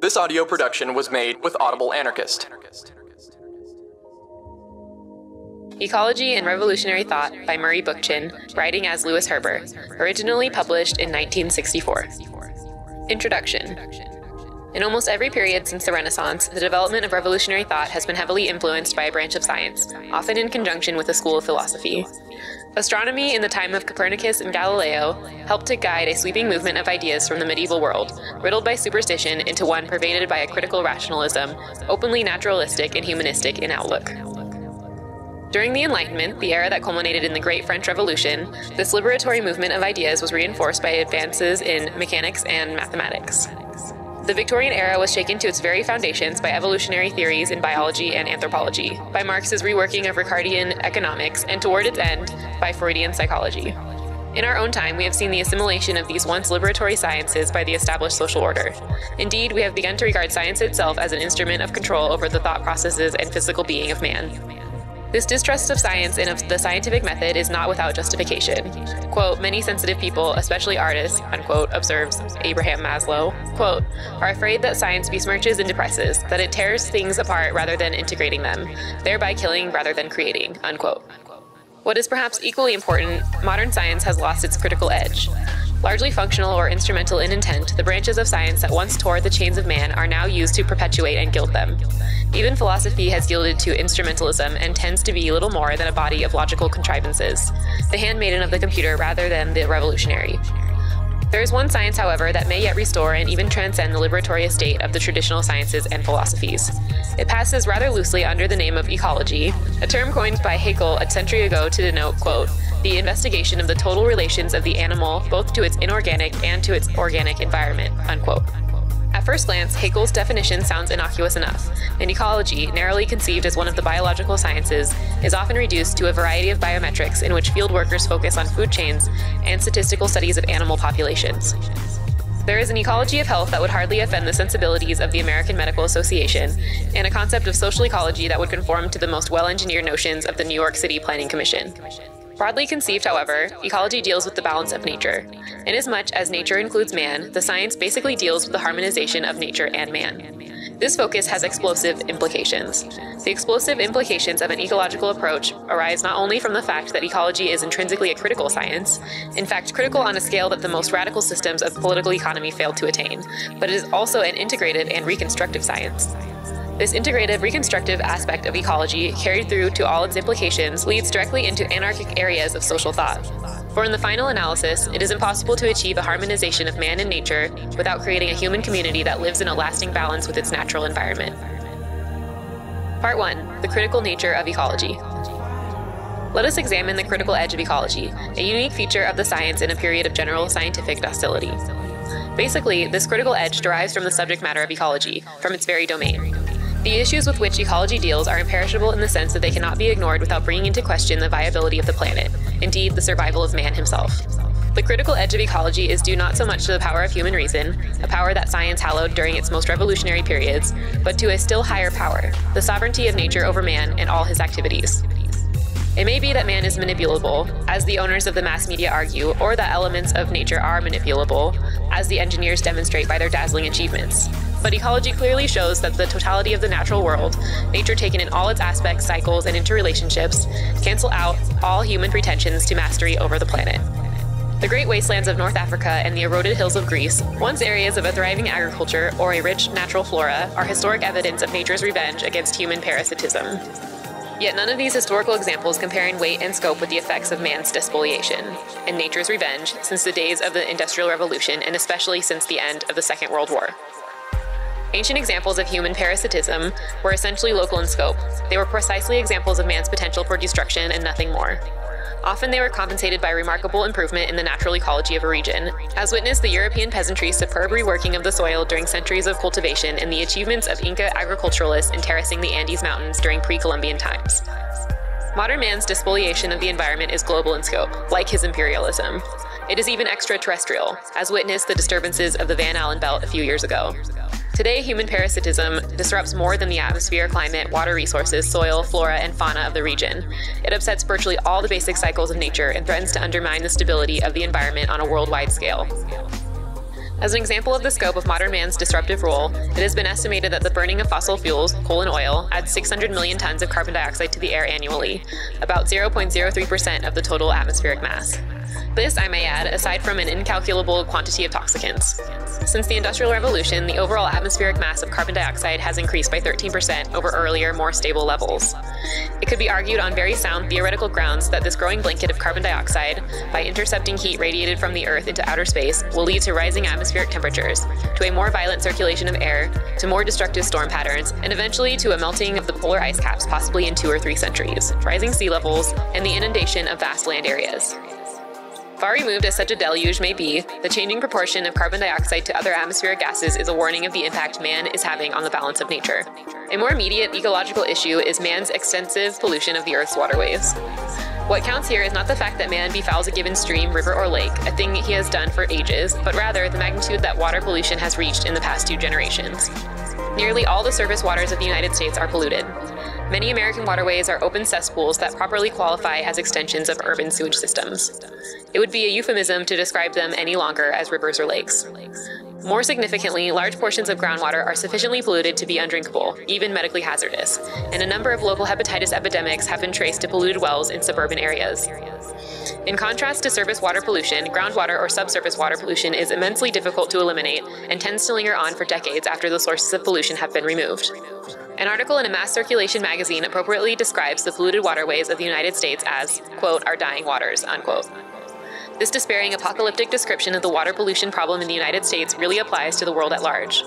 This audio production was made with AudibleAnarchist. Ecology and Revolutionary Thought by Murray Bookchin, writing as Lewis Herbert, originally published in 1964. Introduction. In almost every period since the Renaissance, the development of revolutionary thought has been heavily influenced by a branch of science, often in conjunction with a school of philosophy. Astronomy in the time of Copernicus and Galileo helped to guide a sweeping movement of ideas from the medieval world, riddled by superstition, into one pervaded by a critical rationalism, openly naturalistic and humanistic in outlook. During the Enlightenment, the era that culminated in the Great French Revolution, this liberatory movement of ideas was reinforced by advances in mechanics and mathematics. The Victorian era was shaken to its very foundations by evolutionary theories in biology and anthropology, by Marx's reworking of Ricardian economics, and toward its end, by Freudian psychology. In our own time, we have seen the assimilation of these once liberatory sciences by the established social order. Indeed, we have begun to regard science itself as an instrument of control over the thought processes and physical being of man. This distrust of science and of the scientific method is not without justification. Quote, many sensitive people, especially artists, unquote, observes Abraham Maslow, quote, are afraid that science besmirches and depresses, that it tears things apart rather than integrating them, thereby killing rather than creating, unquote. What is perhaps equally important, modern science has lost its critical edge. Largely functional or instrumental in intent, the branches of science that once tore the chains of man are now used to perpetuate and gild them. Even philosophy has yielded to instrumentalism and tends to be little more than a body of logical contrivances, the handmaiden of the computer rather than the revolutionary. There is one science, however, that may yet restore and even transcend the liberatory estate of the traditional sciences and philosophies. It passes rather loosely under the name of ecology, a term coined by Haeckel a century ago to denote, quote, the investigation of the total relations of the animal both to its inorganic and to its organic environment, unquote. At first glance, Haeckel's definition sounds innocuous enough, and ecology, narrowly conceived as one of the biological sciences, is often reduced to a variety of biometrics in which field workers focus on food chains and statistical studies of animal populations. There is an ecology of health that would hardly offend the sensibilities of the American Medical Association, and a concept of social ecology that would conform to the most well-engineered notions of the New York City Planning Commission. Broadly conceived, however, ecology deals with the balance of nature. Inasmuch as nature includes man, the science basically deals with the harmonization of nature and man. This focus has explosive implications. The explosive implications of an ecological approach arise not only from the fact that ecology is intrinsically a critical science, in fact critical on a scale that the most radical systems of political economy failed to attain, but it is also an integrated and reconstructive science. This integrative, reconstructive aspect of ecology, carried through to all its implications, leads directly into anarchic areas of social thought. For in the final analysis, it is impossible to achieve a harmonization of man and nature without creating a human community that lives in a lasting balance with its natural environment. Part 1. The critical nature of ecology. Let us examine the critical edge of ecology, a unique feature of the science in a period of general scientific docility. Basically, this critical edge derives from the subject matter of ecology, from its very domain. The issues with which ecology deals are imperishable in the sense that they cannot be ignored without bringing into question the viability of the planet, indeed the survival of man himself. The critical edge of ecology is due not so much to the power of human reason, a power that science hallowed during its most revolutionary periods, but to a still higher power, the sovereignty of nature over man and all his activities. It may be that man is manipulable, as the owners of the mass media argue, or that elements of nature are manipulable, as the engineers demonstrate by their dazzling achievements. But ecology clearly shows that the totality of the natural world, nature taken in all its aspects, cycles, and interrelationships, cancel out all human pretensions to mastery over the planet. The great wastelands of North Africa and the eroded hills of Greece, once areas of a thriving agriculture or a rich natural flora, are historic evidence of nature's revenge against human parasitism. Yet none of these historical examples compare in weight and scope with the effects of man's despoliation and nature's revenge since the days of the Industrial Revolution, and especially since the end of the Second World War. Ancient examples of human parasitism were essentially local in scope. They were precisely examples of man's potential for destruction and nothing more. Often they were compensated by remarkable improvement in the natural ecology of a region, as witnessed the European peasantry's superb reworking of the soil during centuries of cultivation and the achievements of Inca agriculturalists in terracing the Andes Mountains during pre-Columbian times. Modern man's despoliation of the environment is global in scope, like his imperialism. It is even extraterrestrial, as witnessed the disturbances of the Van Allen Belt a few years ago. Today, human parasitism disrupts more than the atmosphere, climate, water resources, soil, flora, and fauna of the region. It upsets virtually all the basic cycles of nature and threatens to undermine the stability of the environment on a worldwide scale. As an example of the scope of modern man's disruptive role, it has been estimated that the burning of fossil fuels, coal and oil, adds 600 million tons of carbon dioxide to the air annually, about 0.03% of the total atmospheric mass. This, I may add, aside from an incalculable quantity of toxicants. Since the Industrial Revolution, the overall atmospheric mass of carbon dioxide has increased by 13% over earlier, more stable levels. It could be argued on very sound theoretical grounds that this growing blanket of carbon dioxide, by intercepting heat radiated from the Earth into outer space, will lead to rising atmospheric temperatures, to a more violent circulation of air, to more destructive storm patterns, and eventually to a melting of the polar ice caps possibly in 2 or 3 centuries, rising sea levels, and the inundation of vast land areas. Far removed as such a deluge may be, the changing proportion of carbon dioxide to other atmospheric gases is a warning of the impact man is having on the balance of nature. A more immediate ecological issue is man's extensive pollution of the Earth's waterways. What counts here is not the fact that man befouls a given stream, river, or lake, a thing he has done for ages, but rather the magnitude that water pollution has reached in the past 2 generations. Nearly all the surface waters of the United States are polluted. Many American waterways are open cesspools that properly qualify as extensions of urban sewage systems. It would be a euphemism to describe them any longer as rivers or lakes. More significantly, large portions of groundwater are sufficiently polluted to be undrinkable, even medically hazardous, and a number of local hepatitis epidemics have been traced to polluted wells in suburban areas. In contrast to surface water pollution, groundwater or subsurface water pollution is immensely difficult to eliminate and tends to linger on for decades after the sources of pollution have been removed. An article in a mass circulation magazine appropriately describes the polluted waterways of the United States as, quote, our dying waters, unquote. This despairing apocalyptic description of the water pollution problem in the United States really applies to the world at large.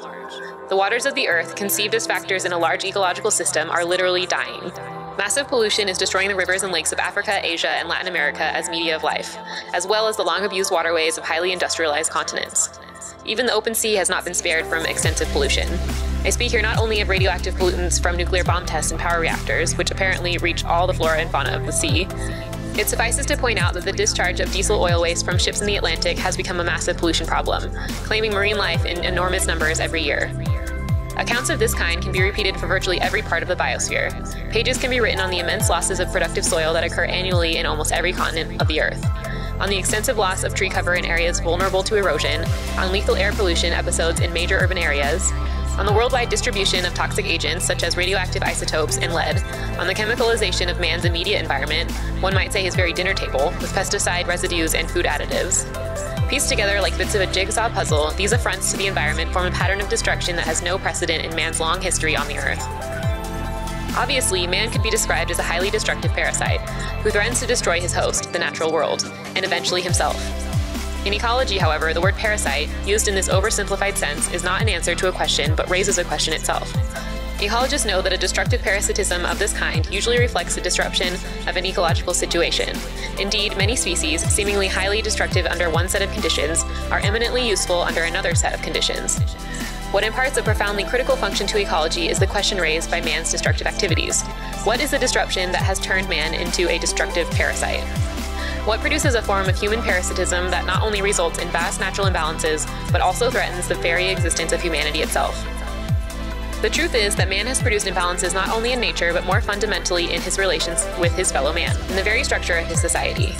The waters of the Earth, conceived as factors in a large ecological system, are literally dying. Massive pollution is destroying the rivers and lakes of Africa, Asia, and Latin America as media of life, as well as the long-abused waterways of highly industrialized continents. Even the open sea has not been spared from extensive pollution. I speak here not only of radioactive pollutants from nuclear bomb tests and power reactors, which apparently reach all the flora and fauna of the sea. It suffices to point out that the discharge of diesel oil waste from ships in the Atlantic has become a massive pollution problem, claiming marine life in enormous numbers every year. Accounts of this kind can be repeated for virtually every part of the biosphere. Pages can be written on the immense losses of productive soil that occur annually in almost every continent of the Earth, on the extensive loss of tree cover in areas vulnerable to erosion, on lethal air pollution episodes in major urban areas, on the worldwide distribution of toxic agents such as radioactive isotopes and lead, on the chemicalization of man's immediate environment, one might say his very dinner table, with pesticide residues and food additives. Pieced together like bits of a jigsaw puzzle, these affronts to the environment form a pattern of destruction that has no precedent in man's long history on the Earth. Obviously, man could be described as a highly destructive parasite, who threatens to destroy his host, the natural world, and eventually himself. In ecology, however, the word parasite, used in this oversimplified sense, is not an answer to a question, but raises a question itself. Ecologists know that a destructive parasitism of this kind usually reflects the disruption of an ecological situation. Indeed, many species, seemingly highly destructive under one set of conditions, are eminently useful under another set of conditions. What imparts a profoundly critical function to ecology is the question raised by man's destructive activities. What is the disruption that has turned man into a destructive parasite? What produces a form of human parasitism that not only results in vast natural imbalances, but also threatens the very existence of humanity itself? The truth is that man has produced imbalances not only in nature, but more fundamentally in his relations with his fellow man, in the very structure of his society.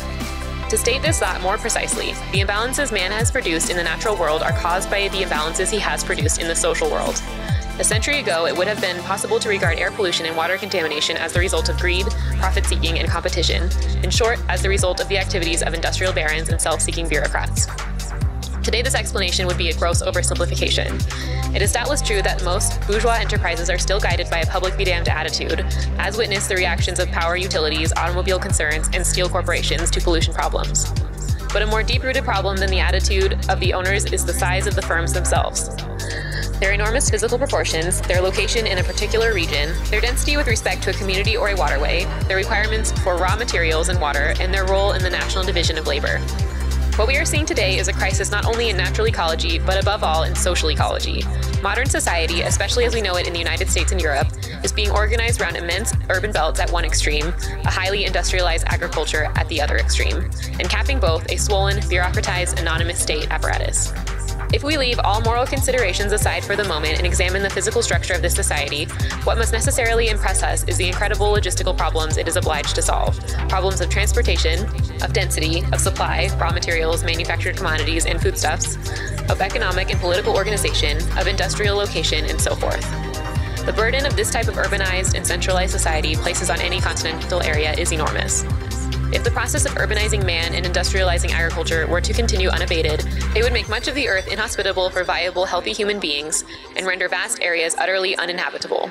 To state this thought more precisely, the imbalances man has produced in the natural world are caused by the imbalances he has produced in the social world. A century ago, it would have been possible to regard air pollution and water contamination as the result of greed, profit-seeking, and competition. In short, as the result of the activities of industrial barons and self-seeking bureaucrats. Today, this explanation would be a gross oversimplification. It is doubtless true that most bourgeois enterprises are still guided by a public-be-damned attitude, as witness the reactions of power utilities, automobile concerns, and steel corporations to pollution problems. But a more deep-rooted problem than the attitude of the owners is the size of the firms themselves. Their enormous physical proportions, their location in a particular region, their density with respect to a community or a waterway, their requirements for raw materials and water, and their role in the national division of labor. What we are seeing today is a crisis not only in natural ecology, but above all in social ecology. Modern society, especially as we know it in the United States and Europe, is being organized around immense urban belts at one extreme, a highly industrialized agriculture at the other extreme, and capping both, a swollen, bureaucratized, anonymous state apparatus. If we leave all moral considerations aside for the moment and examine the physical structure of this society, what must necessarily impress us is the incredible logistical problems it is obliged to solve. Problems of transportation, of density, of supply, raw materials, manufactured commodities, and foodstuffs, of economic and political organization, of industrial location, and so forth. The burden of this type of urbanized and centralized society places on any continental area is enormous. If the process of urbanizing man and industrializing agriculture were to continue unabated, it would make much of the earth inhospitable for viable, healthy human beings and render vast areas utterly uninhabitable.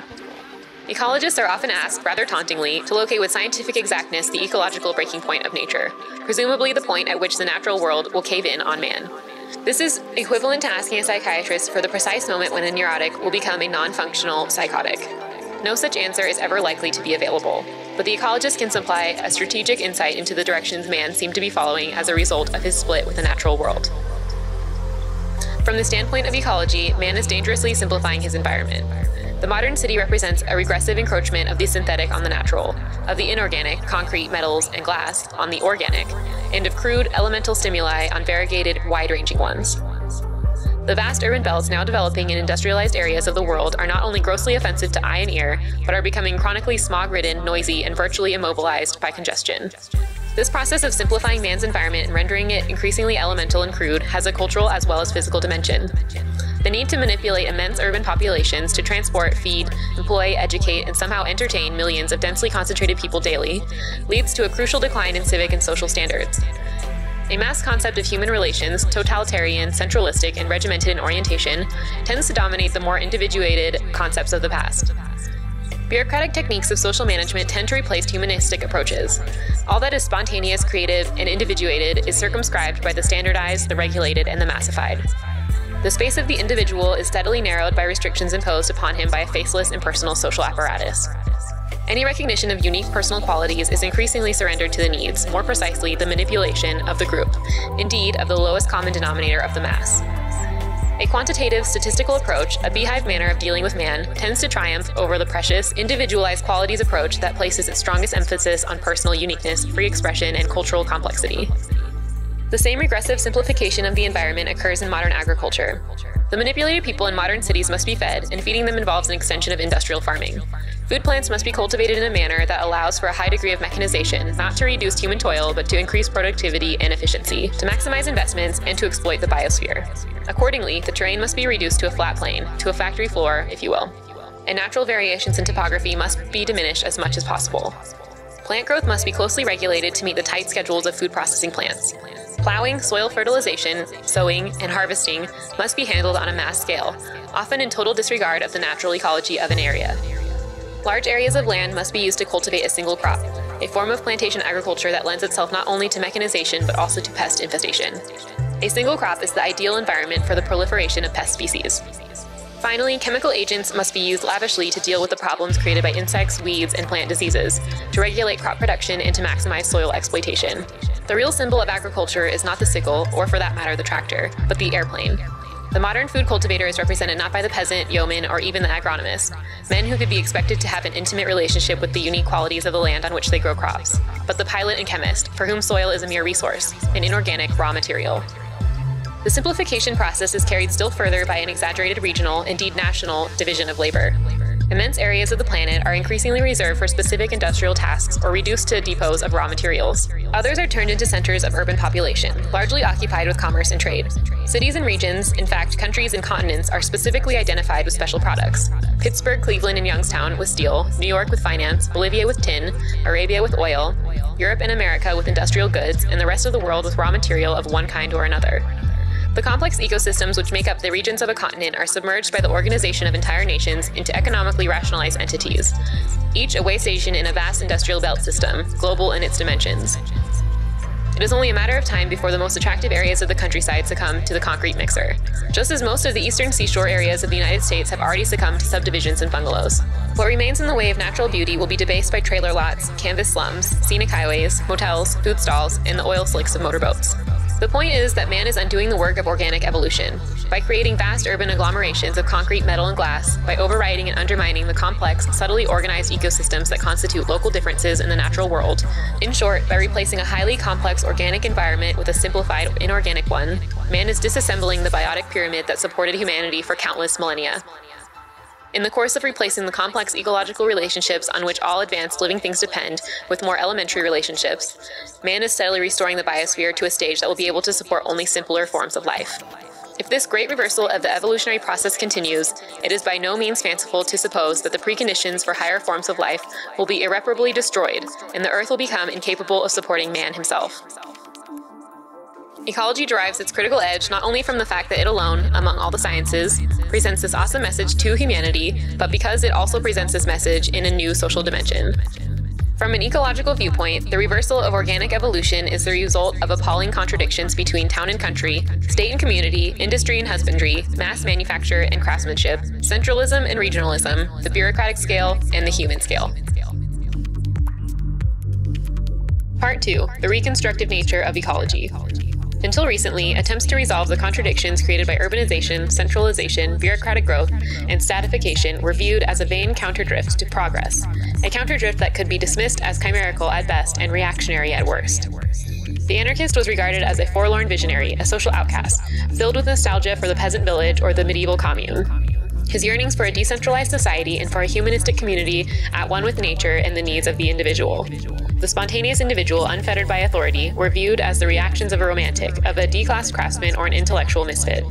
Ecologists are often asked, rather tauntingly, to locate with scientific exactness the ecological breaking point of nature, presumably the point at which the natural world will cave in on man. This is equivalent to asking a psychiatrist for the precise moment when a neurotic will become a non-functional psychotic. No such answer is ever likely to be available, but the ecologist can supply a strategic insight into the directions man seemed to be following as a result of his split with the natural world. From the standpoint of ecology, man is dangerously simplifying his environment. The modern city represents a regressive encroachment of the synthetic on the natural, of the inorganic, concrete, metals, and glass, on the organic, and of crude, elemental stimuli on variegated, wide-ranging ones. The vast urban belts now developing in industrialized areas of the world are not only grossly offensive to eye and ear, but are becoming chronically smog-ridden, noisy, and virtually immobilized by congestion. This process of simplifying man's environment and rendering it increasingly elemental and crude has a cultural as well as physical dimension. The need to manipulate immense urban populations to transport, feed, employ, educate, and somehow entertain millions of densely concentrated people daily leads to a crucial decline in civic and social standards. A mass concept of human relations, totalitarian, centralistic, and regimented in orientation, tends to dominate the more individuated concepts of the past. Bureaucratic techniques of social management tend to replace humanistic approaches. All that is spontaneous, creative, and individuated is circumscribed by the standardized, the regulated, and the massified. The space of the individual is steadily narrowed by restrictions imposed upon him by a faceless, impersonal social apparatus. Any recognition of unique personal qualities is increasingly surrendered to the needs, more precisely the manipulation of the group, indeed of the lowest common denominator of the mass. A quantitative, statistical approach, a beehive manner of dealing with man, tends to triumph over the precious, individualized qualities approach that places its strongest emphasis on personal uniqueness, free expression, and cultural complexity. The same regressive simplification of the environment occurs in modern agriculture. The manipulated people in modern cities must be fed, and feeding them involves an extension of industrial farming. Food plants must be cultivated in a manner that allows for a high degree of mechanization, not to reduce human toil, but to increase productivity and efficiency, to maximize investments, and to exploit the biosphere. Accordingly, the terrain must be reduced to a flat plain, to a factory floor, if you will, and natural variations in topography must be diminished as much as possible. Plant growth must be closely regulated to meet the tight schedules of food processing plants. Plowing, soil fertilization, sowing, and harvesting must be handled on a mass scale, often in total disregard of the natural ecology of an area. Large areas of land must be used to cultivate a single crop, a form of plantation agriculture that lends itself not only to mechanization but also to pest infestation. A single crop is the ideal environment for the proliferation of pest species. Finally, chemical agents must be used lavishly to deal with the problems created by insects, weeds, and plant diseases, to regulate crop production and to maximize soil exploitation. The real symbol of agriculture is not the sickle, or for that matter the tractor, but the airplane. The modern food cultivator is represented not by the peasant, yeoman, or even the agronomist, men who could be expected to have an intimate relationship with the unique qualities of the land on which they grow crops, but the pilot and chemist, for whom soil is a mere resource, an inorganic raw material. The simplification process is carried still further by an exaggerated regional, indeed national, division of labor. Immense areas of the planet are increasingly reserved for specific industrial tasks or reduced to depots of raw materials. Others are turned into centers of urban population, largely occupied with commerce and trade. Cities and regions, in fact countries and continents, are specifically identified with special products. Pittsburgh, Cleveland, and Youngstown with steel, New York with finance, Bolivia with tin, Arabia with oil, Europe and America with industrial goods, and the rest of the world with raw material of one kind or another. The complex ecosystems which make up the regions of a continent are submerged by the organization of entire nations into economically rationalized entities, each a way station in a vast industrial belt system, global in its dimensions. It is only a matter of time before the most attractive areas of the countryside succumb to the concrete mixer, just as most of the eastern seashore areas of the United States have already succumbed to subdivisions and bungalows. What remains in the way of natural beauty will be debased by trailer lots, canvas slums, scenic highways, motels, food stalls, and the oil slicks of motorboats. The point is that man is undoing the work of organic evolution. by creating vast urban agglomerations of concrete, metal, and glass, by overriding and undermining the complex, subtly organized ecosystems that constitute local differences in the natural world. In short, by replacing a highly complex organic environment with a simplified inorganic one, man is disassembling the biotic pyramid that supported humanity for countless millennia. In the course of replacing the complex ecological relationships on which all advanced living things depend with more elementary relationships, man is steadily restoring the biosphere to a stage that will be able to support only simpler forms of life. If this great reversal of the evolutionary process continues, it is by no means fanciful to suppose that the preconditions for higher forms of life will be irreparably destroyed, and the Earth will become incapable of supporting man himself. Ecology derives its critical edge not only from the fact that it alone, among all the sciences, presents this awesome message to humanity, but because it also presents this message in a new social dimension. From an ecological viewpoint, the reversal of organic evolution is the result of appalling contradictions between town and country, state and community, industry and husbandry, mass manufacture and craftsmanship, centralism and regionalism, the bureaucratic scale, and the human scale. Part 2. The reconstructive nature of ecology. Until recently, attempts to resolve the contradictions created by urbanization, centralization, bureaucratic growth, and statification were viewed as a vain counterdrift to progress, a counterdrift that could be dismissed as chimerical at best and reactionary at worst. The anarchist was regarded as a forlorn visionary, a social outcast, filled with nostalgia for the peasant village or the medieval commune. His yearnings for a decentralized society and for a humanistic community at one with nature and the needs of the individual. The spontaneous individual, unfettered by authority, were viewed as the reactions of a romantic, of a declassed craftsman or an intellectual misfit.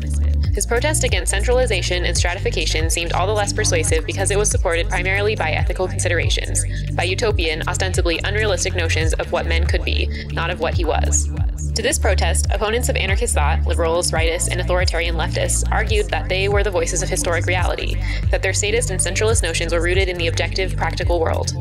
His protest against centralization and stratification seemed all the less persuasive because it was supported primarily by ethical considerations, by utopian, ostensibly unrealistic notions of what men could be, not of what he was. To this protest, opponents of anarchist thought, liberals, rightists, and authoritarian leftists, argued that they were the voices of historic reality, that their statist and centralist notions were rooted in the objective, practical world.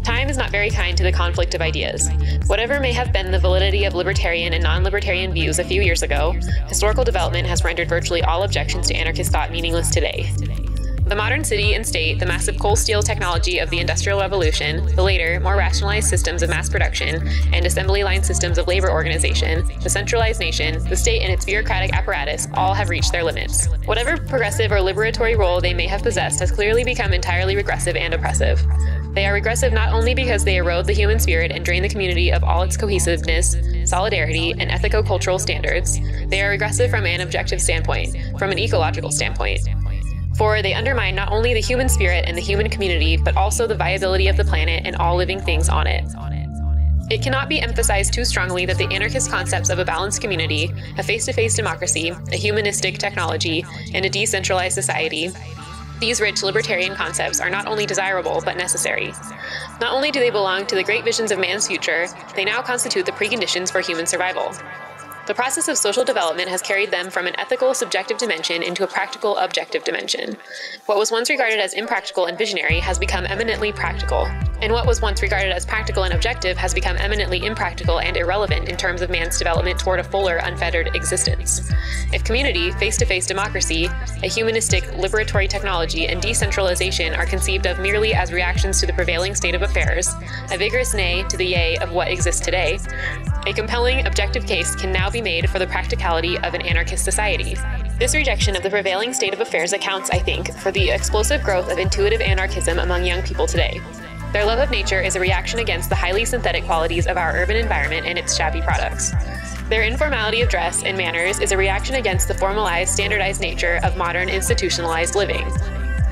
Time is not very kind to the conflict of ideas. Whatever may have been the validity of libertarian and non-libertarian views a few years ago, historical development has rendered virtually all objections to anarchist thought meaningless today. The modern city and state, the massive coal-steel technology of the Industrial Revolution, the later, more rationalized systems of mass production and assembly line systems of labor organization, the centralized nation, the state and its bureaucratic apparatus all have reached their limits. Whatever progressive or liberatory role they may have possessed has clearly become entirely regressive and oppressive. They are regressive not only because they erode the human spirit and drain the community of all its cohesiveness, solidarity, and ethico-cultural standards, they are regressive from an objective standpoint, from an ecological standpoint. For they undermine not only the human spirit and the human community, but also the viability of the planet and all living things on it. It cannot be emphasized too strongly that the anarchist concepts of a balanced community, a face-to-face democracy, a humanistic technology, and a decentralized society, these rich libertarian concepts are not only desirable, but necessary. Not only do they belong to the great visions of man's future, they now constitute the preconditions for human survival. The process of social development has carried them from an ethical, subjective dimension into a practical, objective dimension. What was once regarded as impractical and visionary has become eminently practical, and what was once regarded as practical and objective has become eminently impractical and irrelevant in terms of man's development toward a fuller, unfettered existence. If community, face-to-face democracy, a humanistic, liberatory technology, and decentralization are conceived of merely as reactions to the prevailing state of affairs, a vigorous nay to the yea of what exists today, a compelling, objective case can now be made for the practicality of an anarchist society. This rejection of the prevailing state of affairs accounts, I think, for the explosive growth of intuitive anarchism among young people today. Their love of nature is a reaction against the highly synthetic qualities of our urban environment and its shabby products. Their informality of dress and manners is a reaction against the formalized, standardized nature of modern, institutionalized living.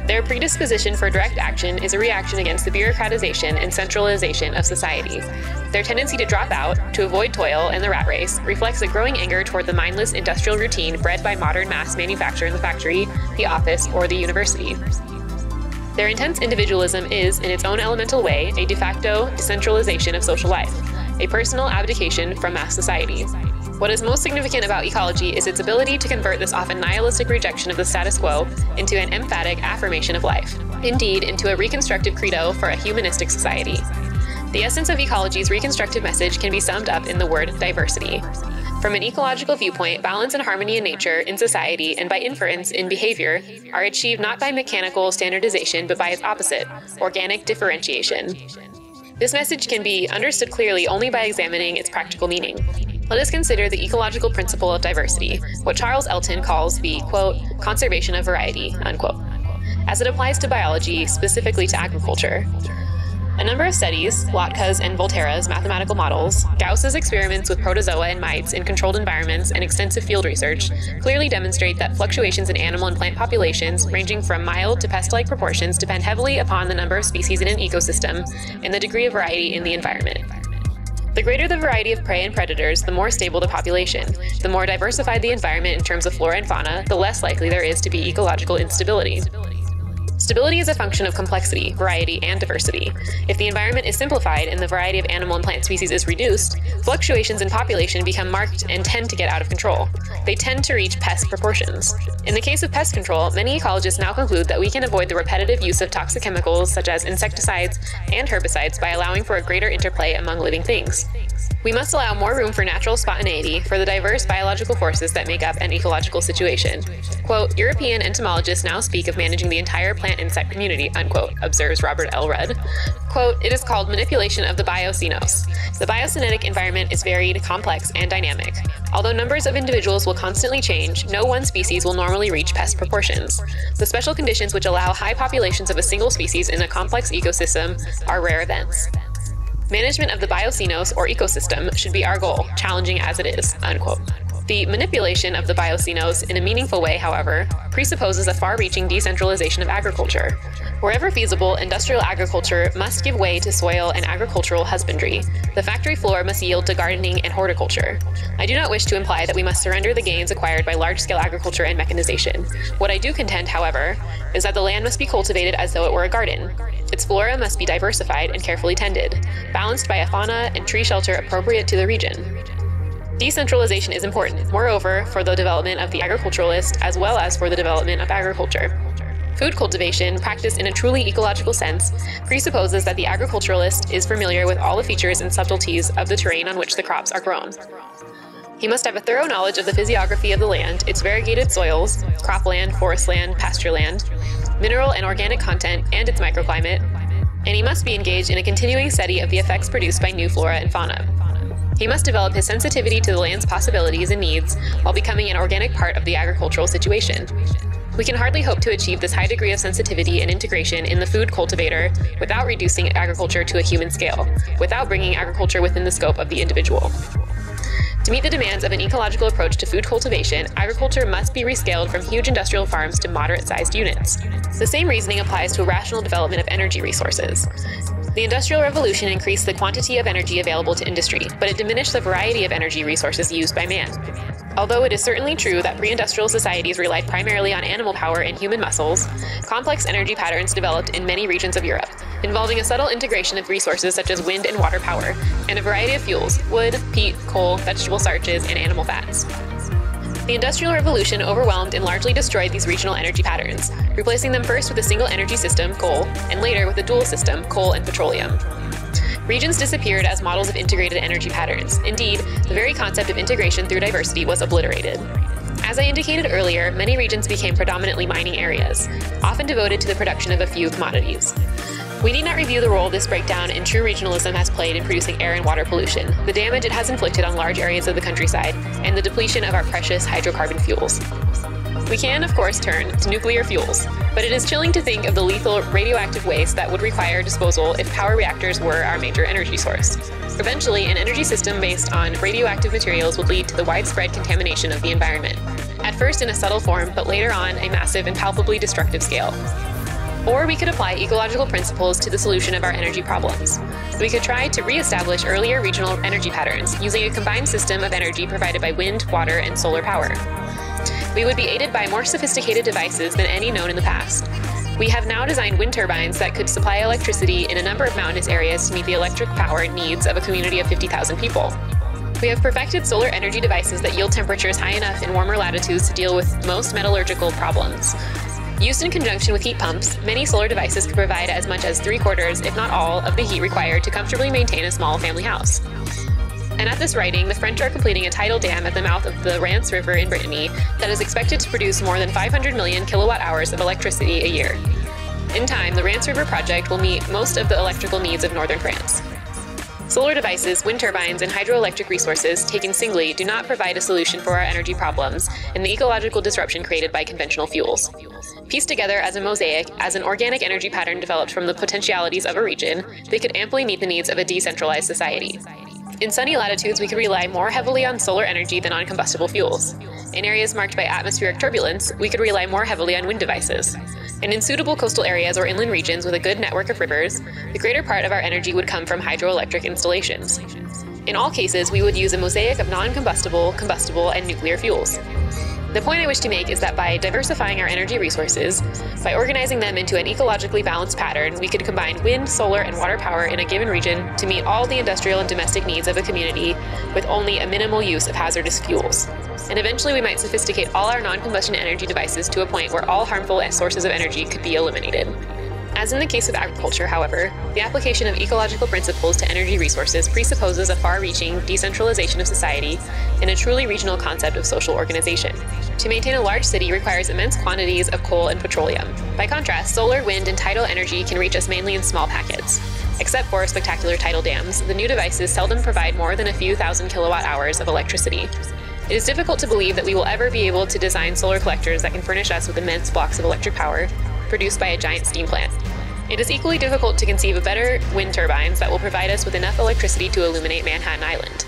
Their predisposition for direct action is a reaction against the bureaucratization and centralization of society. Their tendency to drop out, to avoid toil and the rat race, reflects a growing anger toward the mindless industrial routine bred by modern mass manufacture in the factory, the office, or the university. Their intense individualism is, in its own elemental way, a de facto decentralization of social life, a personal abdication from mass society. What is most significant about ecology is its ability to convert this often nihilistic rejection of the status quo into an emphatic affirmation of life, indeed into a reconstructive credo for a humanistic society. The essence of ecology's reconstructive message can be summed up in the word diversity. From an ecological viewpoint, balance and harmony in nature, in society, and by inference in behavior are achieved not by mechanical standardization but by its opposite, organic differentiation. This message can be understood clearly only by examining its practical meaning. Let us consider the ecological principle of diversity, what Charles Elton calls the, quote, conservation of variety, unquote, as it applies to biology, specifically to agriculture. A number of studies, Lotka's and Volterra's mathematical models, Gauss's experiments with protozoa and mites in controlled environments, and extensive field research clearly demonstrate that fluctuations in animal and plant populations, ranging from mild to pest-like proportions, depend heavily upon the number of species in an ecosystem and the degree of variety in the environment. The greater the variety of prey and predators, the more stable the population. The more diversified the environment in terms of flora and fauna, the less likely there is to be ecological instability. Stability is a function of complexity, variety, and diversity. If the environment is simplified and the variety of animal and plant species is reduced, fluctuations in population become marked and tend to get out of control. They tend to reach pest proportions. In the case of pest control, many ecologists now conclude that we can avoid the repetitive use of toxic chemicals such as insecticides and herbicides by allowing for a greater interplay among living things. We must allow more room for natural spontaneity for the diverse biological forces that make up an ecological situation. Quote, European entomologists now speak of managing the entire plant insect community, unquote, observes Robert L. Rudd. Quote, it is called manipulation of the biocenos. The biocenetic environment is varied, complex, and dynamic. Although numbers of individuals will constantly change, no one species will normally reach pest proportions. The special conditions which allow high populations of a single species in a complex ecosystem are rare events. Management of the biocenos, or ecosystem, should be our goal, challenging as it is, unquote. The manipulation of the biocenos in a meaningful way, however, presupposes a far-reaching decentralization of agriculture. Wherever feasible, industrial agriculture must give way to soil and agricultural husbandry. The factory floor must yield to gardening and horticulture. I do not wish to imply that we must surrender the gains acquired by large-scale agriculture and mechanization. What I do contend, however, is that the land must be cultivated as though it were a garden. Its flora must be diversified and carefully tended, balanced by a fauna and tree shelter appropriate to the region. Decentralization is important, moreover, for the development of the agriculturalist as well as for the development of agriculture. Food cultivation, practiced in a truly ecological sense, presupposes that the agriculturalist is familiar with all the features and subtleties of the terrain on which the crops are grown. He must have a thorough knowledge of the physiography of the land, its variegated soils, cropland, forestland, pastureland, mineral and organic content, and its microclimate, and he must be engaged in a continuing study of the effects produced by new flora and fauna. He must develop his sensitivity to the land's possibilities and needs while becoming an organic part of the agricultural situation. We can hardly hope to achieve this high degree of sensitivity and integration in the food cultivator without reducing agriculture to a human scale, without bringing agriculture within the scope of the individual. To meet the demands of an ecological approach to food cultivation, agriculture must be rescaled from huge industrial farms to moderate-sized units. The same reasoning applies to a rational development of energy resources. The Industrial Revolution increased the quantity of energy available to industry, but it diminished the variety of energy resources used by man. Although it is certainly true that pre-industrial societies relied primarily on animal power and human muscles, complex energy patterns developed in many regions of Europe, involving a subtle integration of resources such as wind and water power, and a variety of fuels: wood, peat, coal, vegetable starches, and animal fats. The Industrial Revolution overwhelmed and largely destroyed these regional energy patterns, replacing them first with a single energy system, coal, and later with a dual system, coal and petroleum. Regions disappeared as models of integrated energy patterns. Indeed, the very concept of integration through diversity was obliterated. As I indicated earlier, many regions became predominantly mining areas, often devoted to the production of a few commodities. We need not review the role this breakdown in true regionalism has played in producing air and water pollution, the damage it has inflicted on large areas of the countryside, and the depletion of our precious hydrocarbon fuels. We can, of course, turn to nuclear fuels, but it is chilling to think of the lethal radioactive waste that would require disposal if power reactors were our major energy source. Eventually, an energy system based on radioactive materials would lead to the widespread contamination of the environment, at first in a subtle form, but later on a massive and palpably destructive scale. Or we could apply ecological principles to the solution of our energy problems. We could try to re-establish earlier regional energy patterns using a combined system of energy provided by wind, water, and solar power. We would be aided by more sophisticated devices than any known in the past. We have now designed wind turbines that could supply electricity in a number of mountainous areas to meet the electric power needs of a community of 50,000 people. We have perfected solar energy devices that yield temperatures high enough in warmer latitudes to deal with most metallurgical problems. Used in conjunction with heat pumps, many solar devices could provide as much as 3/4, if not all, of the heat required to comfortably maintain a small family house. And at this writing, the French are completing a tidal dam at the mouth of the Rance River in Brittany that is expected to produce more than 500 million kilowatt-hours of electricity a year. In time, the Rance River project will meet most of the electrical needs of northern France. Solar devices, wind turbines, and hydroelectric resources taken singly do not provide a solution for our energy problems and the ecological disruption created by conventional fuels. Pieced together as a mosaic, as an organic energy pattern developed from the potentialities of a region, they could amply meet the needs of a decentralized society. In sunny latitudes, we could rely more heavily on solar energy than on combustible fuels. In areas marked by atmospheric turbulence, we could rely more heavily on wind devices. And in suitable coastal areas or inland regions with a good network of rivers, the greater part of our energy would come from hydroelectric installations. In all cases, we would use a mosaic of non-combustible, combustible, and nuclear fuels. The point I wish to make is that by diversifying our energy resources, by organizing them into an ecologically balanced pattern, we could combine wind, solar, and water power in a given region to meet all the industrial and domestic needs of a community with only a minimal use of hazardous fuels. And eventually we might sophisticate all our non-combustion energy devices to a point where all harmful sources of energy could be eliminated. As in the case of agriculture, however, the application of ecological principles to energy resources presupposes a far-reaching decentralization of society and a truly regional concept of social organization. To maintain a large city requires immense quantities of coal and petroleum. By contrast, solar, wind, and tidal energy can reach us mainly in small packets. Except for spectacular tidal dams, the new devices seldom provide more than a few thousand kilowatt-hours of electricity. It is difficult to believe that we will ever be able to design solar collectors that can furnish us with immense blocks of electric power produced by a giant steam plant. It is equally difficult to conceive of better wind turbines that will provide us with enough electricity to illuminate Manhattan Island.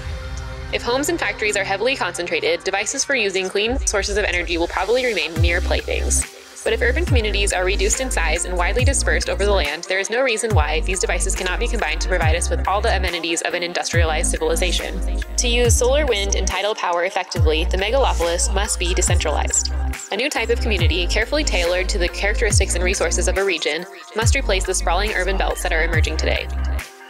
If homes and factories are heavily concentrated, devices for using clean sources of energy will probably remain mere playthings. But if urban communities are reduced in size and widely dispersed over the land, there is no reason why these devices cannot be combined to provide us with all the amenities of an industrialized civilization. To use solar, wind, and tidal power effectively, the megalopolis must be decentralized. A new type of community, carefully tailored to the characteristics and resources of a region, must replace the sprawling urban belts that are emerging today.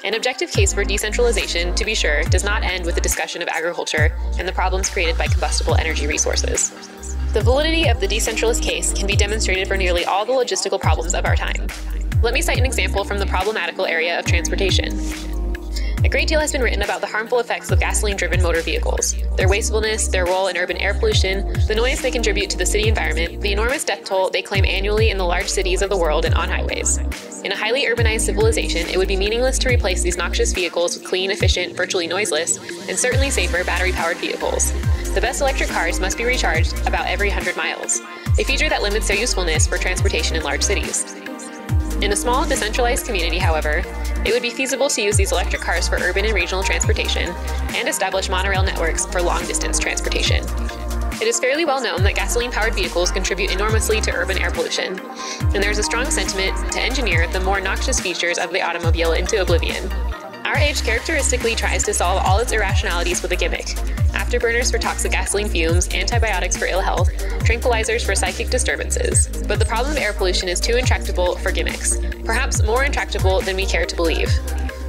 An objective case for decentralization, to be sure, does not end with the discussion of agriculture and the problems created by combustible energy resources. The validity of the decentralist case can be demonstrated for nearly all the logistical problems of our time. Let me cite an example from the problematical area of transportation. A great deal has been written about the harmful effects of gasoline-driven motor vehicles, their wastefulness, their role in urban air pollution, the noise they contribute to the city environment, the enormous death toll they claim annually in the large cities of the world and on highways. In a highly urbanized civilization, it would be meaningless to replace these noxious vehicles with clean, efficient, virtually noiseless, and certainly safer battery-powered vehicles. The best electric cars must be recharged about every 100 miles, a feature that limits their usefulness for transportation in large cities. In a small, decentralized community, however, it would be feasible to use these electric cars for urban and regional transportation and establish monorail networks for long-distance transportation. It is fairly well known that gasoline-powered vehicles contribute enormously to urban air pollution, and there is a strong sentiment to engineer the more noxious features of the automobile into oblivion. Our age characteristically tries to solve all its irrationalities with a gimmick: afterburners for toxic gasoline fumes, antibiotics for ill health, tranquilizers for psychic disturbances. But the problem of air pollution is too intractable for gimmicks, perhaps more intractable than we care to believe.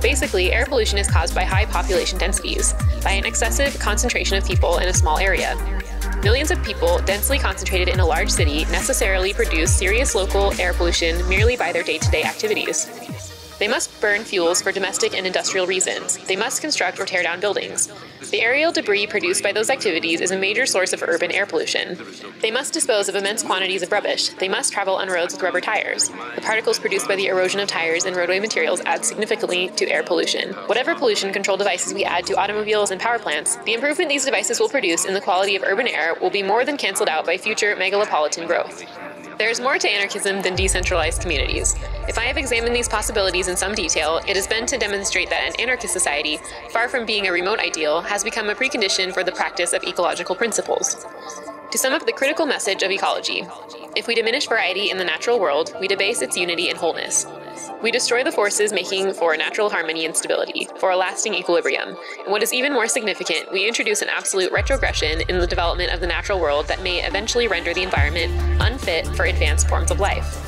Basically, air pollution is caused by high population densities, by an excessive concentration of people in a small area. Millions of people densely concentrated in a large city necessarily produce serious local air pollution merely by their day-to-day activities. They must burn fuels for domestic and industrial reasons. They must construct or tear down buildings. The aerial debris produced by those activities is a major source of urban air pollution. They must dispose of immense quantities of rubbish. They must travel on roads with rubber tires. The particles produced by the erosion of tires and roadway materials add significantly to air pollution. Whatever pollution control devices we add to automobiles and power plants, the improvement these devices will produce in the quality of urban air will be more than canceled out by future megalopolitan growth. There is more to anarchism than decentralized communities. If I have examined these possibilities in some detail, it has been to demonstrate that an anarchist society, far from being a remote ideal, has become a precondition for the practice of ecological principles. To sum up the critical message of ecology, if we diminish variety in the natural world, we debase its unity and wholeness. We destroy the forces making for natural harmony and stability, for a lasting equilibrium. And what is even more significant, we introduce an absolute retrogression in the development of the natural world that may eventually render the environment unfit for advanced forms of life.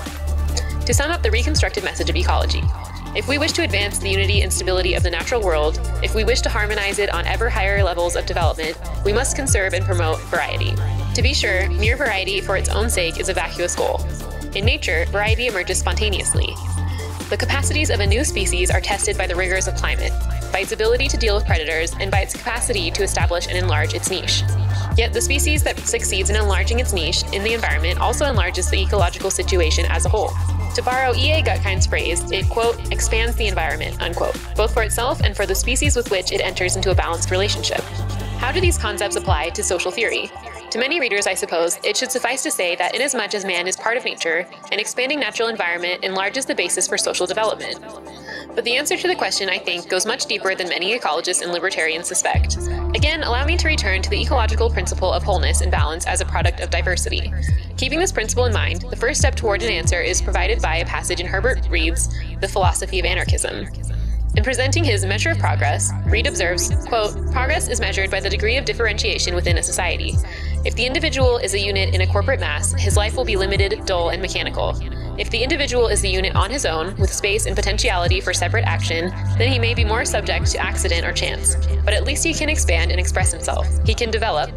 To sum up the reconstructed message of ecology, if we wish to advance the unity and stability of the natural world, if we wish to harmonize it on ever higher levels of development, we must conserve and promote variety. To be sure, mere variety for its own sake is a vacuous goal. In nature, variety emerges spontaneously. The capacities of a new species are tested by the rigors of climate, by its ability to deal with predators, and by its capacity to establish and enlarge its niche. Yet the species that succeeds in enlarging its niche in the environment also enlarges the ecological situation as a whole. To borrow E.A. Gutkind's phrase, it, quote, expands the environment, unquote, both for itself and for the species with which it enters into a balanced relationship. How do these concepts apply to social theory? To many readers, I suppose, it should suffice to say that inasmuch as man is part of nature, an expanding natural environment enlarges the basis for social development. But the answer to the question, I think, goes much deeper than many ecologists and libertarians suspect. Again, allow me to return to the ecological principle of wholeness and balance as a product of diversity. Keeping this principle in mind, the first step toward an answer is provided by a passage in Herbert Reed's The Philosophy of Anarchism. In presenting his Measure of Progress, Reed observes, quote, progress is measured by the degree of differentiation within a society. If the individual is a unit in a corporate mass, his life will be limited, dull, and mechanical. If the individual is the unit on his own, with space and potentiality for separate action, then he may be more subject to accident or chance. But at least he can expand and express himself. He can develop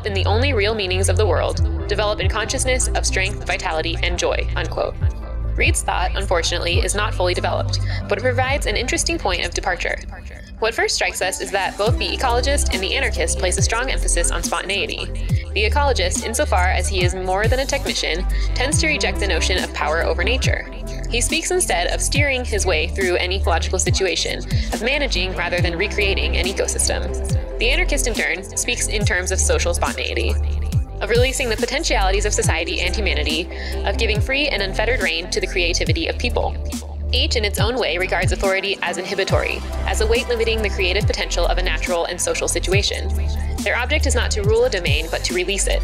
in the only real meanings of the world, develop in consciousness of strength, vitality, and joy, unquote. Reed's thought, unfortunately, is not fully developed, but it provides an interesting point of departure. What first strikes us is that both the ecologist and the anarchist place a strong emphasis on spontaneity. The ecologist, insofar as he is more than a technician, tends to reject the notion of power over nature. He speaks instead of steering his way through an ecological situation, of managing rather than recreating an ecosystem. The anarchist, in turn, speaks in terms of social spontaneity, of releasing the potentialities of society and humanity, of giving free and unfettered rein to the creativity of people. Each in its own way regards authority as inhibitory, as a weight limiting the creative potential of a natural and social situation. Their object is not to rule a domain, but to release it.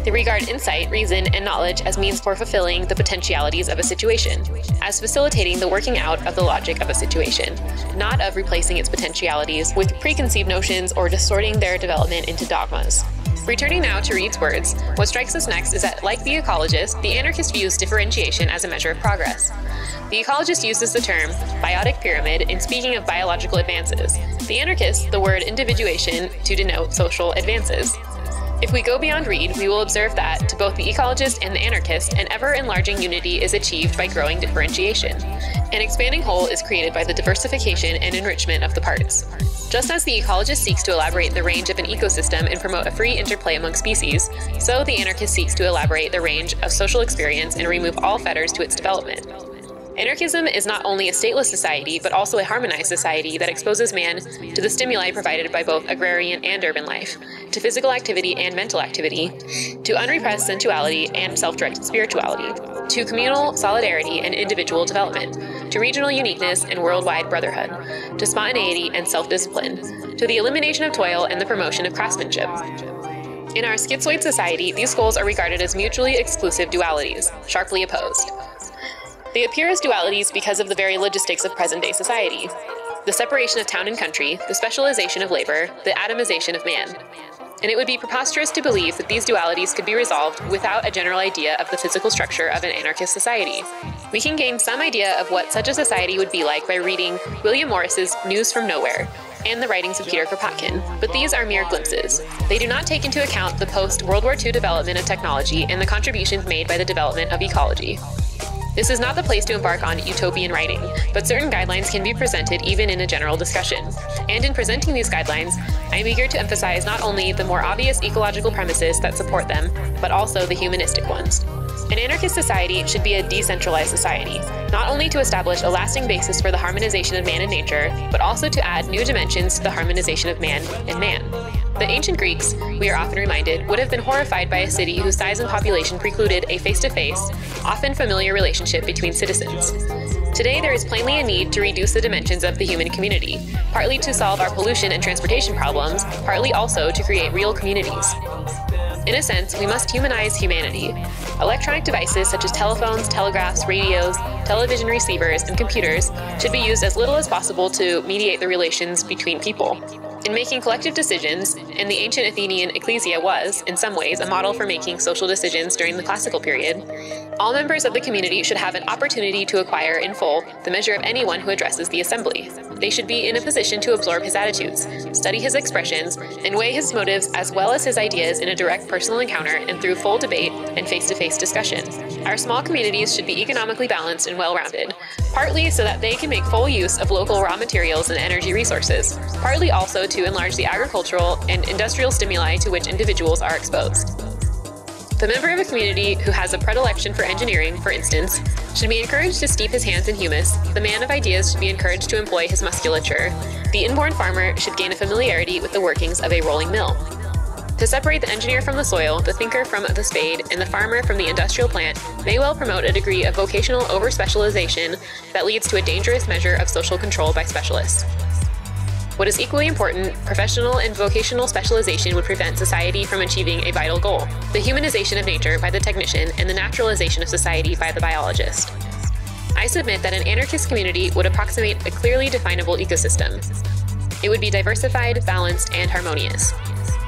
They regard insight, reason, and knowledge as means for fulfilling the potentialities of a situation, as facilitating the working out of the logic of a situation, not of replacing its potentialities with preconceived notions or distorting their development into dogmas. Returning now to Reed's words, what strikes us next is that, like the ecologist, the anarchist views differentiation as a measure of progress. The ecologist uses the term biotic pyramid in speaking of biological advances. The anarchist, the word individuation to denote social advances. If we go beyond Reed, we will observe that, to both the ecologist and the anarchist, an ever-enlarging unity is achieved by growing differentiation. An expanding whole is created by the diversification and enrichment of the parts. Just as the ecologist seeks to elaborate the range of an ecosystem and promote a free interplay among species, so the anarchist seeks to elaborate the range of social experience and remove all fetters to its development. Anarchism is not only a stateless society, but also a harmonized society that exposes man to the stimuli provided by both agrarian and urban life, to physical activity and mental activity, to unrepressed sensuality and self-directed spirituality, to communal solidarity and individual development, to regional uniqueness and worldwide brotherhood, to spontaneity and self-discipline, to the elimination of toil and the promotion of craftsmanship. In our schizoid society, these goals are regarded as mutually exclusive dualities, sharply opposed. They appear as dualities because of the very logistics of present-day society: the separation of town and country, the specialization of labor, the atomization of man. And it would be preposterous to believe that these dualities could be resolved without a general idea of the physical structure of an anarchist society. We can gain some idea of what such a society would be like by reading William Morris's News from Nowhere and the writings of Peter Kropotkin, but these are mere glimpses. They do not take into account the post-World War II development of technology and the contributions made by the development of ecology. This is not the place to embark on utopian writing, but certain guidelines can be presented even in a general discussion. And in presenting these guidelines, I am eager to emphasize not only the more obvious ecological premises that support them, but also the humanistic ones. An anarchist society should be a decentralized society, not only to establish a lasting basis for the harmonization of man and nature, but also to add new dimensions to the harmonization of man and man. The ancient Greeks, we are often reminded, would have been horrified by a city whose size and population precluded a face-to-face, often familiar relationship between citizens. Today, there is plainly a need to reduce the dimensions of the human community, partly to solve our pollution and transportation problems, partly also to create real communities. In a sense, we must humanize humanity. Electronic devices such as telephones, telegraphs, radios, television receivers, and computers should be used as little as possible to mediate the relations between people. In making collective decisions, and the ancient Athenian ecclesia was, in some ways, a model for making social decisions during the classical period, all members of the community should have an opportunity to acquire in full the measure of anyone who addresses the assembly. They should be in a position to absorb his attitudes, study his expressions, and weigh his motives as well as his ideas in a direct personal encounter and through full debate and face-to-face discussion. Our small communities should be economically balanced and well-rounded, partly so that they can make full use of local raw materials and energy resources, partly also to enlarge the agricultural and industrial stimuli to which individuals are exposed. The member of a community who has a predilection for engineering, for instance, should be encouraged to steep his hands in humus, the man of ideas should be encouraged to employ his musculature, the inborn farmer should gain a familiarity with the workings of a rolling mill. To separate the engineer from the soil, the thinker from the spade, and the farmer from the industrial plant may well promote a degree of vocational over-specialization that leads to a dangerous measure of social control by specialists. What is equally important, professional and vocational specialization would prevent society from achieving a vital goal: the humanization of nature by the technician and the naturalization of society by the biologist. I submit that an anarchist community would approximate a clearly definable ecosystem. It would be diversified, balanced, and harmonious.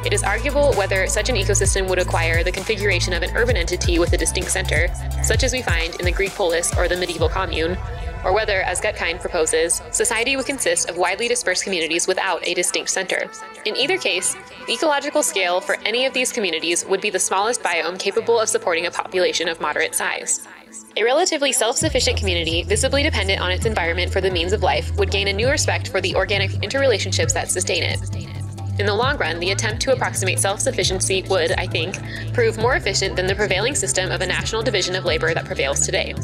It is arguable whether such an ecosystem would acquire the configuration of an urban entity with a distinct center, such as we find in the Greek polis or the medieval commune, or whether, as Guttkind proposes, society would consist of widely dispersed communities without a distinct center. In either case, the ecological scale for any of these communities would be the smallest biome capable of supporting a population of moderate size. A relatively self-sufficient community, visibly dependent on its environment for the means of life, would gain a new respect for the organic interrelationships that sustain it. In the long run, the attempt to approximate self-sufficiency would, I think, prove more efficient than the prevailing system of a national division of labor that prevails today.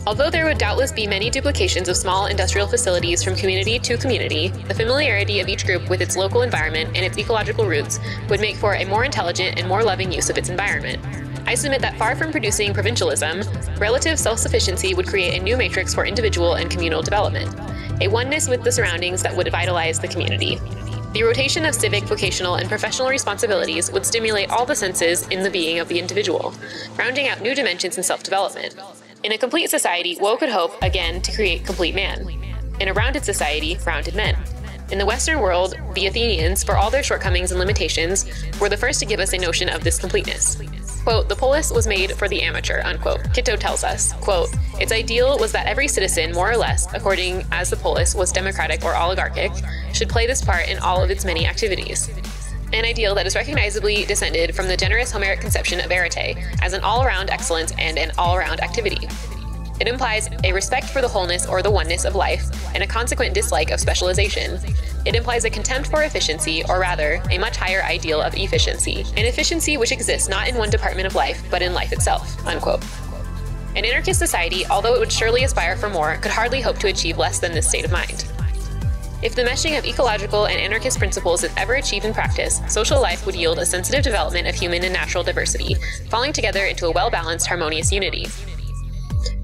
Although there would doubtless be many duplications of small industrial facilities from community to community, the familiarity of each group with its local environment and its ecological roots would make for a more intelligent and more loving use of its environment. I submit that far from producing provincialism, relative self-sufficiency would create a new matrix for individual and communal development, a oneness with the surroundings that would vitalize the community. The rotation of civic, vocational, and professional responsibilities would stimulate all the senses in the being of the individual, rounding out new dimensions in self-development. In a complete society, woe could hope, again, to create complete man. In a rounded society, rounded men. In the Western world, the Athenians, for all their shortcomings and limitations, were the first to give us a notion of this completeness. Quote, "The polis was made for the amateur," unquote. Kitto tells us, quote, "Its ideal was that every citizen, more or less, according as the polis was democratic or oligarchic, should play this part in all of its many activities." An ideal that is recognizably descended from the generous Homeric conception of arete as an all-around excellence and an all-around activity. It implies a respect for the wholeness or the oneness of life and a consequent dislike of specialization. It implies a contempt for efficiency, or rather, a much higher ideal of efficiency, an efficiency which exists not in one department of life, but in life itself, unquote. An anarchist society, although it would surely aspire for more, could hardly hope to achieve less than this state of mind. If the meshing of ecological and anarchist principles is ever achieved in practice, social life would yield a sensitive development of human and natural diversity, falling together into a well-balanced, harmonious unity.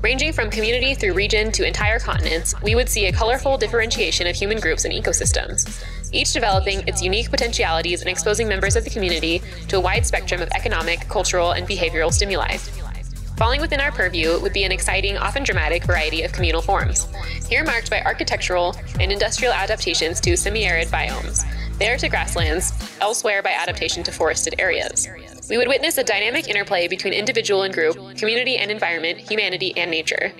Ranging from community through region to entire continents, we would see a colorful differentiation of human groups and ecosystems, each developing its unique potentialities and exposing members of the community to a wide spectrum of economic, cultural, and behavioral stimuli. Falling within our purview would be an exciting, often dramatic variety of communal forms, here marked by architectural and industrial adaptations to semi-arid biomes, there to grasslands, elsewhere by adaptation to forested areas. We would witness a dynamic interplay between individual and group, community and environment, humanity and nature.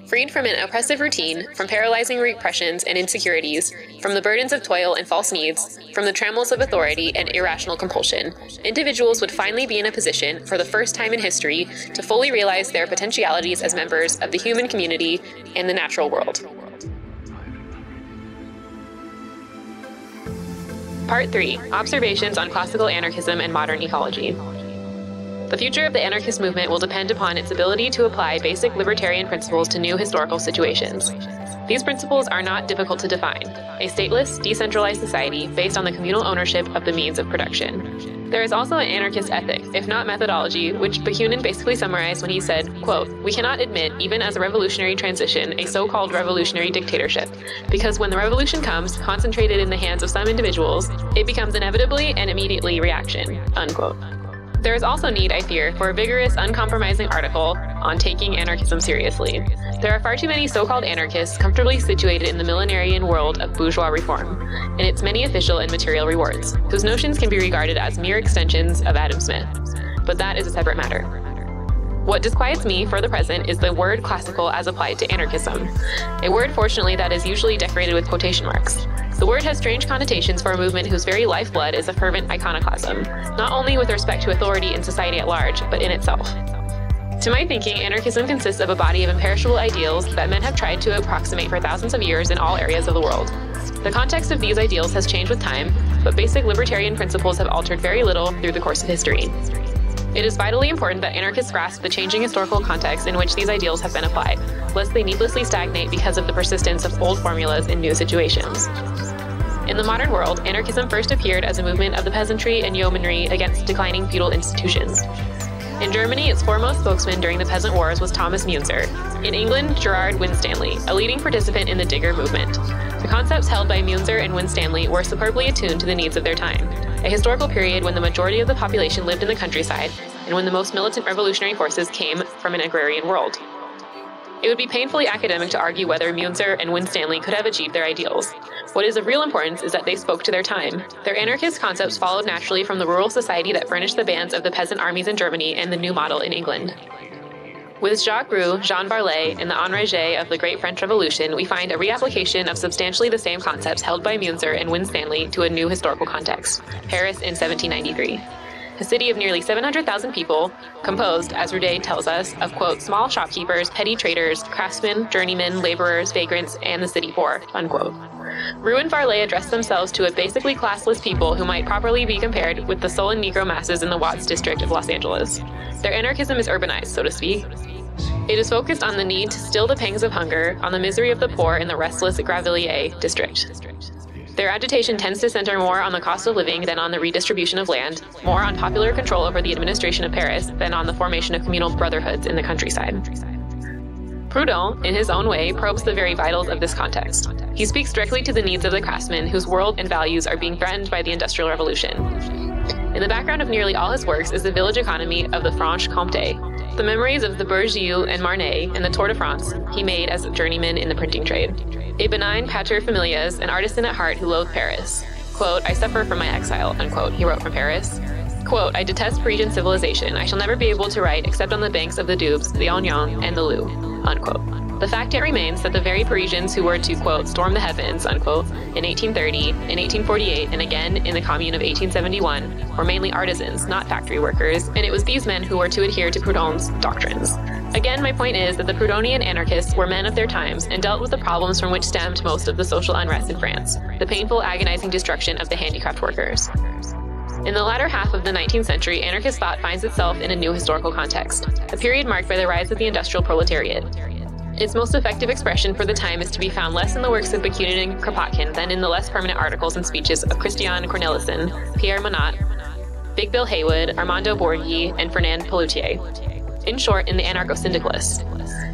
Freed from an oppressive routine, from paralyzing repressions and insecurities, from the burdens of toil and false needs, from the trammels of authority and irrational compulsion, individuals would finally be in a position, for the first time in history, to fully realize their potentialities as members of the human community and the natural world. Part 3. Observations on Classical Anarchism and Modern Ecology. The future of the anarchist movement will depend upon its ability to apply basic libertarian principles to new historical situations. These principles are not difficult to define: a stateless, decentralized society based on the communal ownership of the means of production. There is also an anarchist ethic, if not methodology, which Bakunin basically summarized when he said, quote, "We cannot admit, even as a revolutionary transition, a so-called revolutionary dictatorship, because when the revolution comes, concentrated in the hands of some individuals, it becomes inevitably and immediately reaction," unquote. There is also need, I fear, for a vigorous, uncompromising article on taking anarchism seriously. There are far too many so-called anarchists comfortably situated in the millenarian world of bourgeois reform, and its many official and material rewards, whose notions can be regarded as mere extensions of Adam Smith. But that is a separate matter. What disquiets me, for the present, is the word classical as applied to anarchism, a word, fortunately, that is usually decorated with quotation marks. The word has strange connotations for a movement whose very lifeblood is a fervent iconoclasm, not only with respect to authority in society at large, but in itself. To my thinking, anarchism consists of a body of imperishable ideals that men have tried to approximate for thousands of years in all areas of the world. The context of these ideals has changed with time, but basic libertarian principles have altered very little through the course of history. It is vitally important that anarchists grasp the changing historical context in which these ideals have been applied, lest they needlessly stagnate because of the persistence of old formulas in new situations. In the modern world, anarchism first appeared as a movement of the peasantry and yeomanry against declining feudal institutions. In Germany, its foremost spokesman during the Peasant Wars was Thomas Müntzer. In England, Gerard Winstanley, a leading participant in the Digger movement. The concepts held by Müntzer and Winstanley were superbly attuned to the needs of their time, a historical period when the majority of the population lived in the countryside and when the most militant revolutionary forces came from an agrarian world. It would be painfully academic to argue whether Müntzer and Winstanley could have achieved their ideals. What is of real importance is that they spoke to their time. Their anarchist concepts followed naturally from the rural society that furnished the bands of the peasant armies in Germany and the New Model in England. With Jacques Roux, Jean Barlet, and the enragés of the Great French Revolution, we find a reapplication of substantially the same concepts held by Müntzer and Winstanley to a new historical context, Paris in 1793. A city of nearly 700,000 people, composed, as Roudet tells us, of, quote, small shopkeepers, petty traders, craftsmen, journeymen, laborers, vagrants, and the city poor, unquote. Roux and Varlet addressed themselves to a basically classless people who might properly be compared with the sullen Negro masses in the Watts district of Los Angeles. Their anarchism is urbanized, so to speak. It is focused on the need to still the pangs of hunger, on the misery of the poor in the restless Gravellier district. Their agitation tends to center more on the cost of living than on the redistribution of land, more on popular control over the administration of Paris than on the formation of communal brotherhoods in the countryside. Proudhon, in his own way, probes the very vitals of this context. He speaks directly to the needs of the craftsmen whose world and values are being threatened by the Industrial Revolution. In the background of nearly all his works is the village economy of the Franche-Comté, the memories of the Bourgeois and Marnay, and the Tour de France he made as a journeyman in the printing trade. A benign paterfamilias, an artisan at heart who loathed Paris. Quote, I suffer from my exile, unquote, he wrote from Paris. Quote, I detest Parisian civilization. I shall never be able to write except on the banks of the Doubs, the Ognon, and the Loue, unquote. The fact yet remains that the very Parisians who were to, quote, storm the heavens, unquote, in 1830, in 1848, and again in the Commune of 1871, were mainly artisans, not factory workers, and it was these men who were to adhere to Proudhon's doctrines. Again, my point is that the Proudhonian anarchists were men of their times and dealt with the problems from which stemmed most of the social unrest in France, the painful, agonizing destruction of the handicraft workers. In the latter half of the 19th century, anarchist thought finds itself in a new historical context, a period marked by the rise of the industrial proletariat. Its most effective expression for the time is to be found less in the works of Bakunin and Kropotkin than in the less permanent articles and speeches of Christian Cornelissen, Pierre Monod, Big Bill Haywood, Armando Borghi, and Fernand Pelloutier. In short, in the anarcho-syndicalists.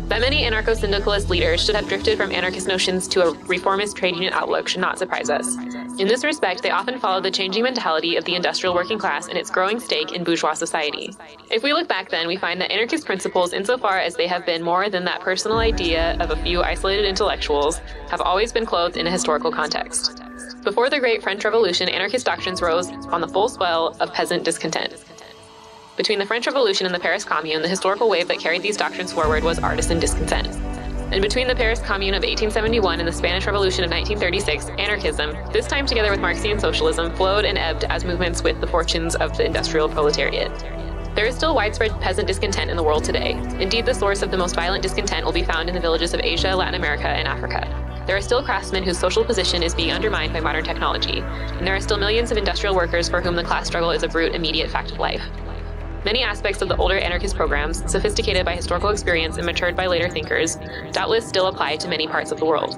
That many anarcho-syndicalist leaders should have drifted from anarchist notions to a reformist trade union outlook should not surprise us. In this respect, they often follow the changing mentality of the industrial working class and its growing stake in bourgeois society. If we look back then, we find that anarchist principles, insofar as they have been more than that personal idea of a few isolated intellectuals, have always been clothed in a historical context. Before the Great French Revolution, anarchist doctrines rose on the full swell of peasant discontent. Between the French Revolution and the Paris Commune, the historical wave that carried these doctrines forward was artisan discontent. And between the Paris Commune of 1871 and the Spanish Revolution of 1936, anarchism, this time together with Marxian socialism, flowed and ebbed as movements with the fortunes of the industrial proletariat. There is still widespread peasant discontent in the world today. Indeed, the source of the most violent discontent will be found in the villages of Asia, Latin America, and Africa. There are still craftsmen whose social position is being undermined by modern technology, and there are still millions of industrial workers for whom the class struggle is a brute, immediate fact of life. Many aspects of the older anarchist programs, sophisticated by historical experience and matured by later thinkers, doubtless still apply to many parts of the world.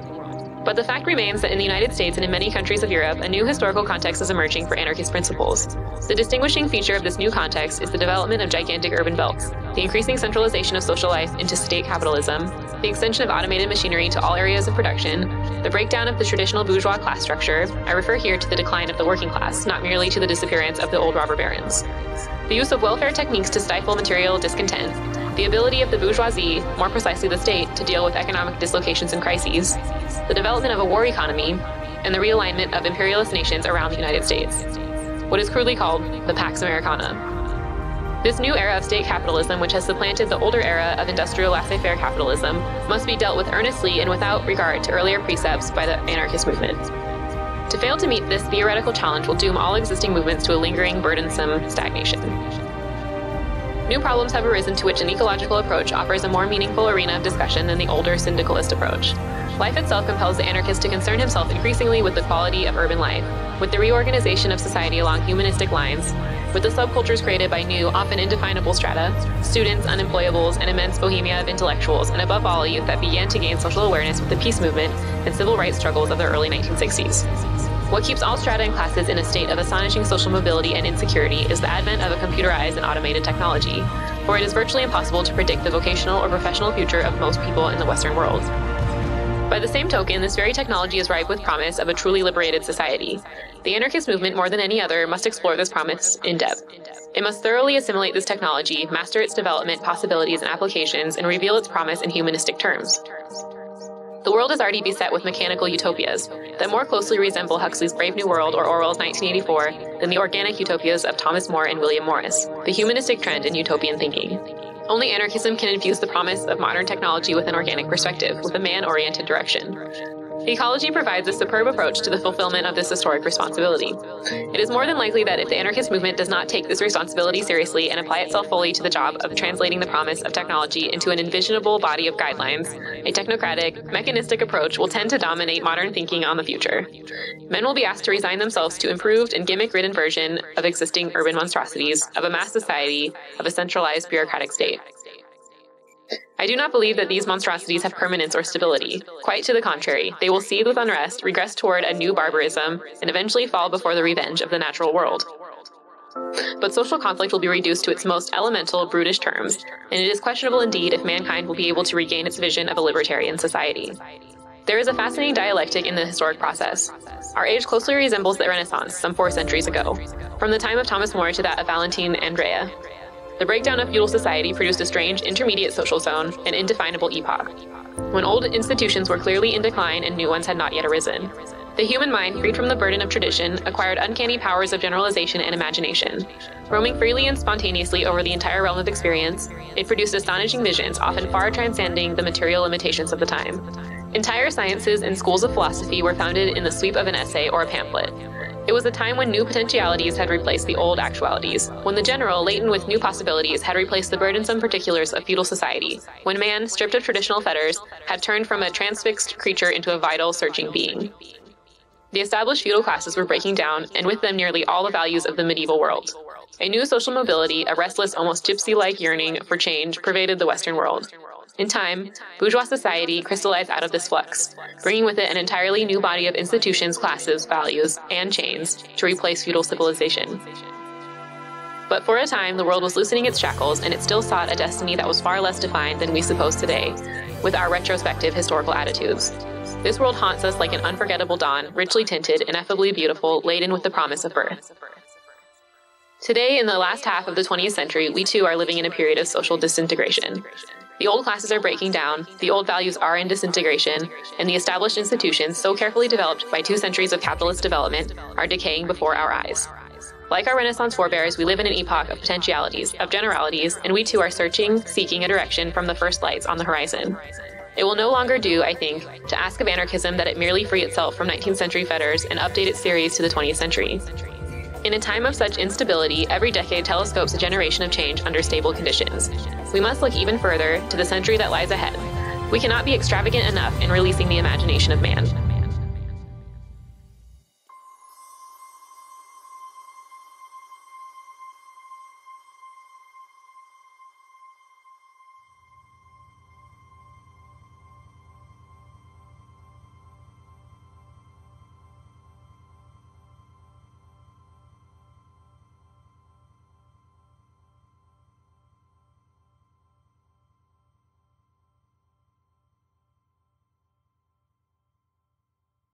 But the fact remains that in the United States and in many countries of Europe, a new historical context is emerging for anarchist principles. The distinguishing feature of this new context is the development of gigantic urban belts, the increasing centralization of social life into state capitalism, the extension of automated machinery to all areas of production, the breakdown of the traditional bourgeois class structure. I refer here to the decline of the working class, not merely to the disappearance of the old robber barons. The use of welfare techniques to stifle material discontent, the ability of the bourgeoisie, more precisely the state, to deal with economic dislocations and crises, the development of a war economy, and the realignment of imperialist nations around the United States. What is crudely called the Pax Americana. This new era of state capitalism, which has supplanted the older era of industrial laissez-faire capitalism, must be dealt with earnestly and without regard to earlier precepts by the anarchist movement. To fail to meet this theoretical challenge will doom all existing movements to a lingering, burdensome stagnation. New problems have arisen to which an ecological approach offers a more meaningful arena of discussion than the older syndicalist approach. Life itself compels the anarchist to concern himself increasingly with the quality of urban life, with the reorganization of society along humanistic lines, with the subcultures created by new, often indefinable strata, students, unemployables, an immense bohemia of intellectuals, and above all, a youth that began to gain social awareness with the peace movement and civil rights struggles of the early 1960s. What keeps all strata and classes in a state of astonishing social mobility and insecurity is the advent of a computerized and automated technology, for it is virtually impossible to predict the vocational or professional future of most people in the Western world. By the same token, this very technology is ripe with promise of a truly liberated society. The anarchist movement, more than any other, must explore this promise in depth. It must thoroughly assimilate this technology, master its development, possibilities, and applications, and reveal its promise in humanistic terms. The world is already beset with mechanical utopias that more closely resemble Huxley's Brave New World or Orwell's 1984 than the organic utopias of Thomas More and William Morris, the humanistic trend in utopian thinking. Only anarchism can infuse the promise of modern technology with an organic perspective, with a man-oriented direction. Ecology provides a superb approach to the fulfillment of this historic responsibility. It is more than likely that if the anarchist movement does not take this responsibility seriously and apply itself fully to the job of translating the promise of technology into an envisionable body of guidelines, a technocratic, mechanistic approach will tend to dominate modern thinking on the future. Men will be asked to resign themselves to improved and gimmick-ridden version of existing urban monstrosities, of a mass society, of a centralized bureaucratic state. I do not believe that these monstrosities have permanence or stability. Quite to the contrary, they will seethe with unrest, regress toward a new barbarism, and eventually fall before the revenge of the natural world. But social conflict will be reduced to its most elemental, brutish terms, and it is questionable indeed if mankind will be able to regain its vision of a libertarian society. There is a fascinating dialectic in the historic process. Our age closely resembles the Renaissance, some 4 centuries ago, from the time of Thomas More to that of Valentine Andrea. The breakdown of feudal society produced a strange intermediate social zone, an indefinable epoch, when old institutions were clearly in decline and new ones had not yet arisen. The human mind, freed from the burden of tradition, acquired uncanny powers of generalization and imagination. Roaming freely and spontaneously over the entire realm of experience, it produced astonishing visions, often far transcending the material limitations of the time. Entire sciences and schools of philosophy were founded in the sweep of an essay or a pamphlet. It was a time when new potentialities had replaced the old actualities, when the general, laden with new possibilities, had replaced the burdensome particulars of feudal society, when man, stripped of traditional fetters, had turned from a transfixed creature into a vital, searching being. The established feudal classes were breaking down, and with them nearly all the values of the medieval world. A new social mobility, a restless, almost gypsy-like yearning for change, pervaded the Western world. In time, bourgeois society crystallized out of this flux, bringing with it an entirely new body of institutions, classes, values, and chains to replace feudal civilization. But for a time, the world was loosening its shackles, and it still sought a destiny that was far less defined than we suppose today, with our retrospective historical attitudes. This world haunts us like an unforgettable dawn, richly tinted, ineffably beautiful, laden with the promise of birth. Today, in the last half of the 20th century, we too are living in a period of social disintegration. The old classes are breaking down, the old values are in disintegration, and the established institutions, so carefully developed by 2 centuries of capitalist development, are decaying before our eyes. Like our Renaissance forebears, we live in an epoch of potentialities, of generalities, and we too are searching, seeking a direction from the first lights on the horizon. It will no longer do, I think, to ask of anarchism that it merely free itself from 19th century fetters and update its theories to the 20th century. In a time of such instability, every decade telescopes a generation of change under stable conditions. We must look even further to the century that lies ahead. We cannot be extravagant enough in releasing the imagination of man.